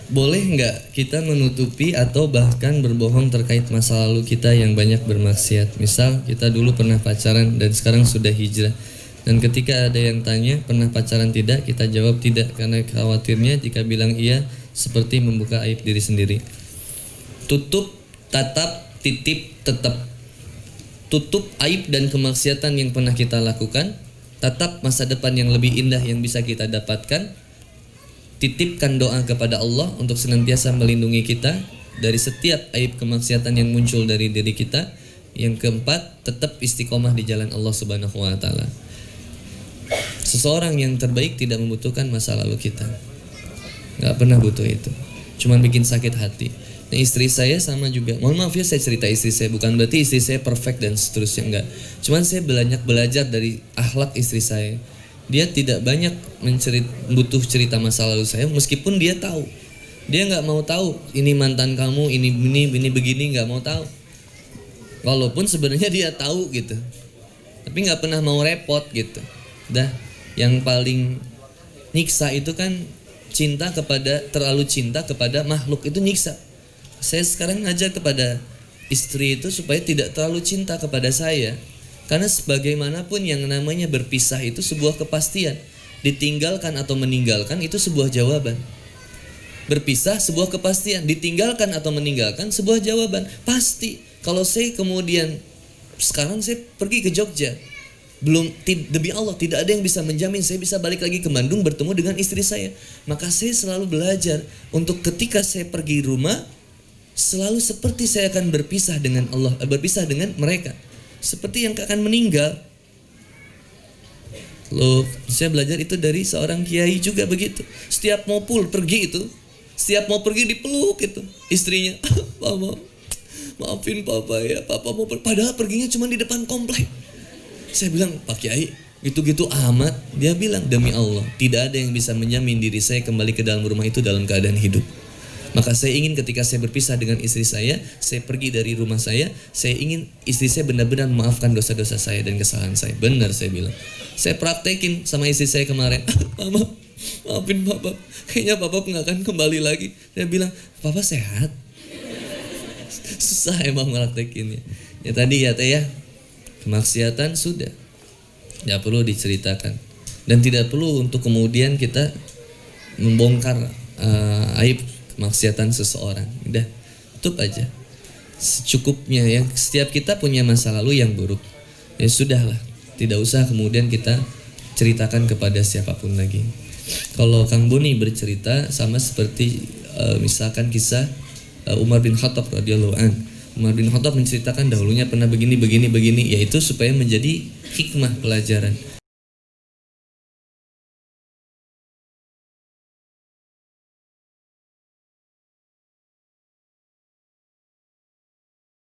boleh nggak kita menutupi atau bahkan berbohong terkait masa lalu kita yang banyak bermaksiat? Misal kita dulu pernah pacaran dan sekarang sudah hijrah. Dan ketika ada yang tanya pernah pacaran tidak, kita jawab tidak, karena khawatirnya jika bilang iya seperti membuka aib diri sendiri. Tutup, tatap, titip, tetap. Tutup aib dan kemaksiatan yang pernah kita lakukan. Tatap masa depan yang lebih indah yang bisa kita dapatkan. Titipkan doa kepada Allah untuk senantiasa melindungi kita dari setiap aib kemaksiatan yang muncul dari diri kita. Yang keempat, tetap istiqomah di jalan Allah Subhanahu wa taala. Seseorang yang terbaik tidak membutuhkan masa lalu kita. Gak pernah butuh itu. Cuman bikin sakit hati. Nah, istri saya sama juga. Mohon maaf ya saya cerita istri saya, bukan berarti istri saya perfect dan seterusnya, enggak. Cuman saya banyak belajar dari akhlak istri saya. Dia tidak banyak butuh cerita masa lalu saya, meskipun dia tahu. Dia nggak mau tahu ini mantan kamu, ini begini, nggak mau tahu. Walaupun sebenarnya dia tahu gitu, tapi nggak pernah mau repot gitu. Dah, yang paling nyiksa itu kan terlalu cinta kepada makhluk, itu nyiksa. Saya sekarang ngajak kepada istri itu supaya tidak terlalu cinta kepada saya. Karena sebagaimanapun yang namanya berpisah itu sebuah kepastian. Ditinggalkan atau meninggalkan itu sebuah jawaban. Berpisah sebuah kepastian. Ditinggalkan atau meninggalkan sebuah jawaban. Pasti. Kalau saya kemudian sekarang saya pergi ke Jogja, demi Allah tidak ada yang bisa menjamin saya bisa balik lagi ke Bandung bertemu dengan istri saya. Maka saya selalu belajar untuk ketika saya pergi rumah, selalu seperti saya akan berpisah dengan Allah, berpisah dengan mereka. Seperti yang akan meninggal. Loh, saya belajar itu dari seorang kiai juga begitu. Setiap mau pergi dipeluk itu istrinya. Mama, maafin papa ya, papa mau padahal perginya cuma di depan komplek. Saya bilang, Pak Kiai, gitu-gitu amat. Dia bilang, demi Allah, tidak ada yang bisa menjamin diri saya kembali ke dalam rumah itu dalam keadaan hidup. Maka saya ingin ketika saya berpisah dengan istri saya pergi dari rumah saya ingin istri saya benar-benar memaafkan dosa-dosa saya dan kesalahan saya. Benar saya bilang. Saya praktekin sama istri saya kemarin. Mama, maafin papa. Kayaknya papa nggak akan kembali lagi. Dia bilang, papa sehat. Susah emang praktekinnya. Ya tadi ya teh ya, kemaksiatan sudah, nggak perlu diceritakan. Dan tidak perlu untuk kemudian kita membongkar aib kemaksiatan seseorang. Udah, tutup aja secukupnya ya. Setiap kita punya masa lalu yang buruk. Ya sudahlah, tidak usah kemudian kita ceritakan kepada siapapun lagi. Kalau Kang Boni bercerita sama seperti misalkan kisah Umar bin Khattab radhiyallahu an. Umar bin Khattab menceritakan dahulunya pernah begini, yaitu supaya menjadi hikmah pelajaran.